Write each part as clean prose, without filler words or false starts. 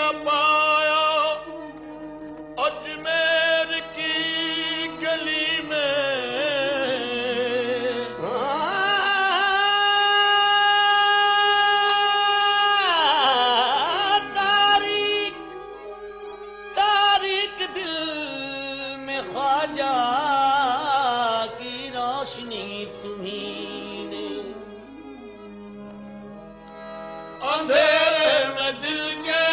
क्या पाया अजमेर की गली में। तारीख तारीख दिल में ख्वाजा की रोशनी तुम्हीं ने, अंधेरे में दिल के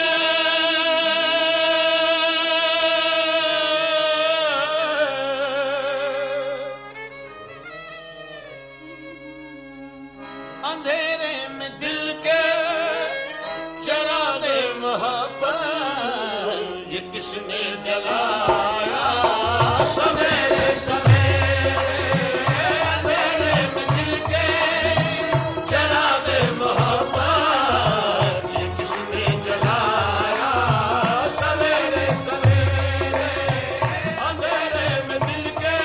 अंधेरे में दिल के चरागे मोहब्बत ये किसने जलाया सवेरे सवेरे। अंधेरे में दिल के चरागे मोहब्बत ये किसने जलाया सवेरे सवेरे। अंधेरे में दिल के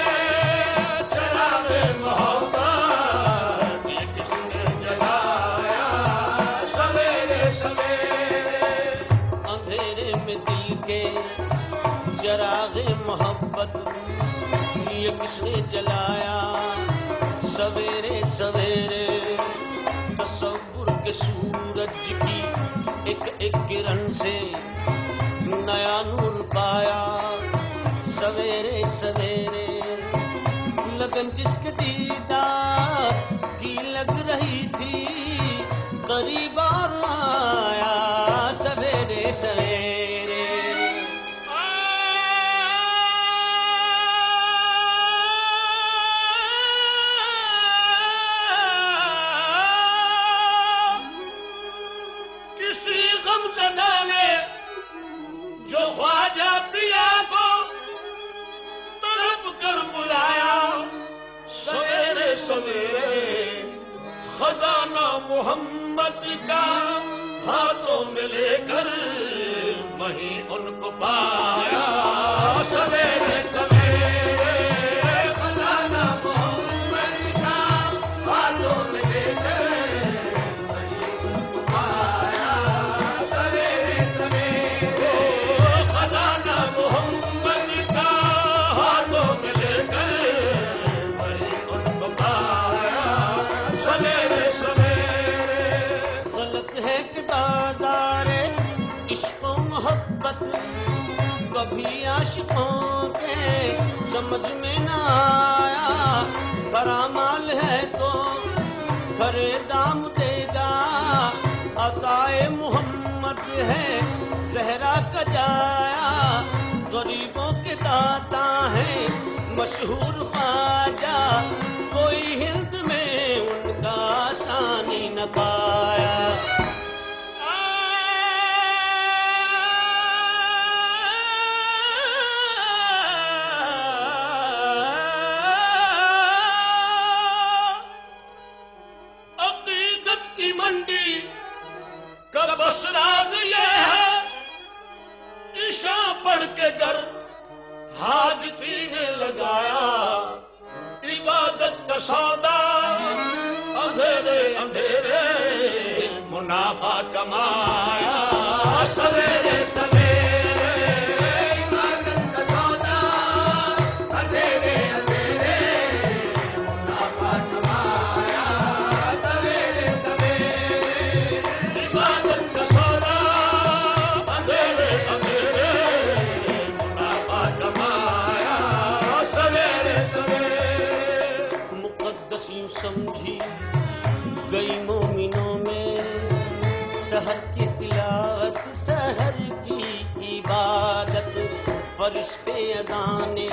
चरागे मोहब्बत ये किसने जलाया सवेरे सवेरे। अंधेरे में दिल के चरागे मोहब्बत ये किसने जलाया सवेरे सवेरे। तसव्वुर के सूरज की एक एक किरण से नया नूर पाया सवेरे सवेरे। लगन जिसके दीदार की लग रही थी करीब और आया सवेरे सवेरे। किसी गमज़दा ने जो ख्वाजा प्रिया को तड़प कर बुलाया सवेरे सवेरे। खजाना मोहम्मद का हाथों में लेकर वहीं उनको पाया सवेरे सवेरे। खजाना मोहम्मद का हाथों में लेकर वहीं उनको पाया सवेरे सवेरे। खजाना मोहम्मद का हाथों में लेकर वहीं उनको पाया सवेरे सवेरे। गलत है कि बाज़ारे इश्क़ व मोहब्बत कभी आशिकों के समझ में न आया। करामाल है तो खरे दाम देगा, अताए मोहम्मद है ज़हरा का जाया। गरीबों के दाता है मशहूर ख्वाजा, कोई हिंद में उनका आसानी न पाया। अकीदत की मंडी का बस राज ये है, ईशा पढ़ के घर हाजती ने लगाया। इबादत का सौदा अंधेरे अंधेरे मुनाफा कमाया सवेरे सवेरे। इबादत का सौदा अंधेरे अंधेरे मुनाफा कमाया सवेरे सवेरे। इबादत का सौदा अंधेरे अंधेरे मुनाफा कमाया सवेरे सवेरे। मुक़द्दस यूं समझी गई मोमिनों में सहर की तिलावत सहर की इबादत। फरिश्ते अज़ाने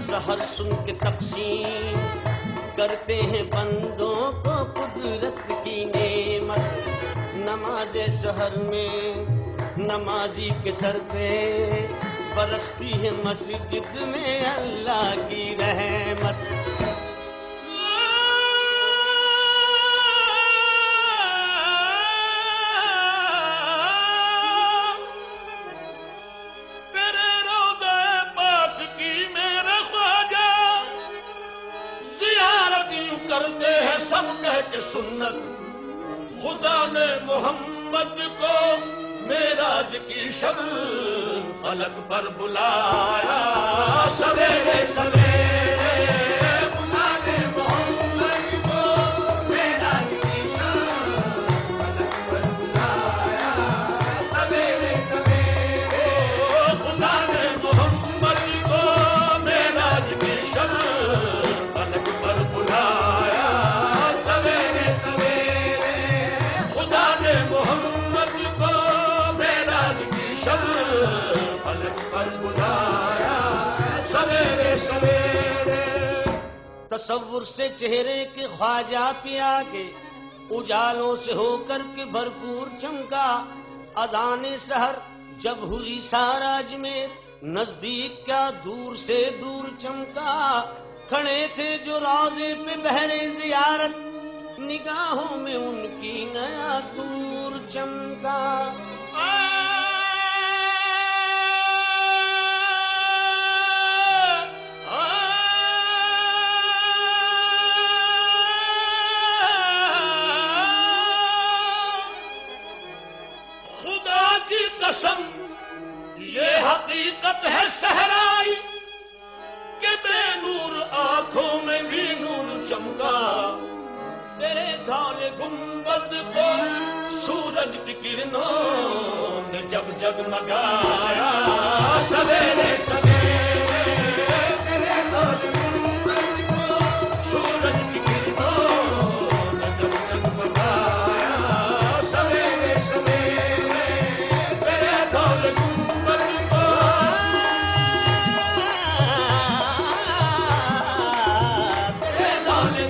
सहर सुन के तक़सीम करते हैं बंदों को कुदरत की नेमत। नमाज़े सहर में नमाजी के सर पे बरसती है मस्जिद में अल्लाह की रहमत। तेरे रोज़े पाक की मेरे ख्वाजा ज़ियारत यूं करते हैं सब कह के सुन्नत। खुदा ने मोहम्मद को मेरा मेराज की शब फलक पर बुलाया सवेरे सवेरे खुदा ने मोहम्मद को मेराज की शब फलक पर बुलाया सवेरे सवेरे खुदा ने मोहम्मद को मेराज की शब फलक पर बुलाया सवेरे सवेरे खुदा ने मोहम्मद को मेराज की शब फलक पर बुलाया सवेरे सवेरे। तसव्वुर से चेहरे के ख्वाजा पिया के उजालों से होकर के भरपूर चमका। अज़ाने सहर जब हुई सारा अजमेर नजदीक क्या दूर से दूर चमका। खड़े थे जो रोज़े पे बहरे ज़ियारत निगाहों में उनकी नया दूर चमका। खुदा की कसम ये हकीकत है सहराई के बेनूर आंखों में भी नूर चमका। तेरे धौले गुंबद को सूरज की किरणों ने जब जगमगाया सवेरे सवेरे तेरे धौले गुंबद को सूरज की किरणों ने जब जगमगाया सवेरे सवेरे तेरे धौले गुंबद को तेरे धौले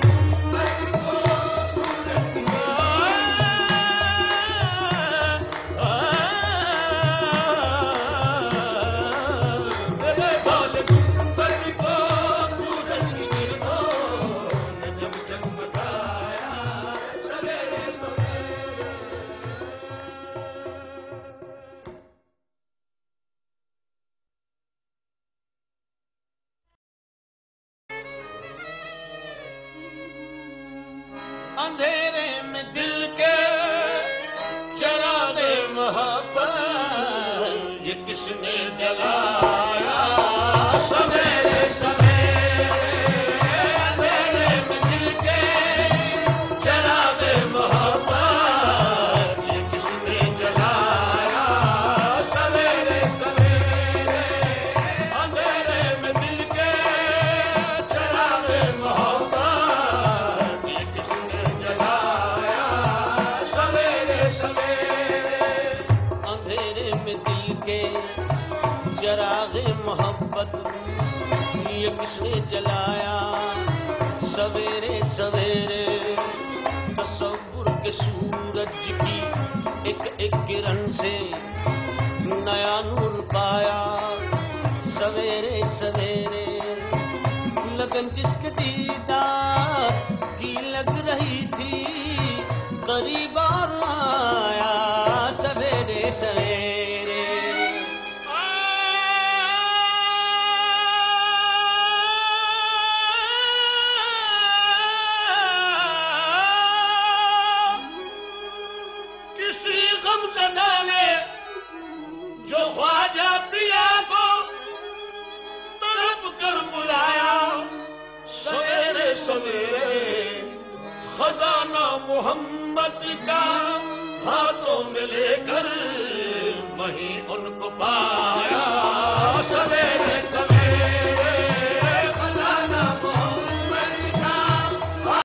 अंधेरे में दिल के चिरागे मोहब्बत ये किसने जलाया सवेरे सवेरे अंधेरे में दिल के चिरागे मोहब्बत ये किसने जलाया सवेरे सवेरे अंधेरे में दिल के चिरागे मोहब्बत ये किसने जलाया सवेरे सवेरे अंधेरे में दिल के चिरागे मोहब्बत ये किसने जलाया सवेरे सवेरे। तसव्वुर के सूरज की एक एक किरण से नया नूर पाया सवेरे सवेरे। लगन जिसके दीदार की लग रही थी करीब और आया सवेरे सवेरे। किसी गमज़दा ने जो ख्वाजा प्रिया को तड़प कर बुलाया सवेरे सवेरे खजाना मोहम्मद का हाथों में लेकर वहीं उनको पाया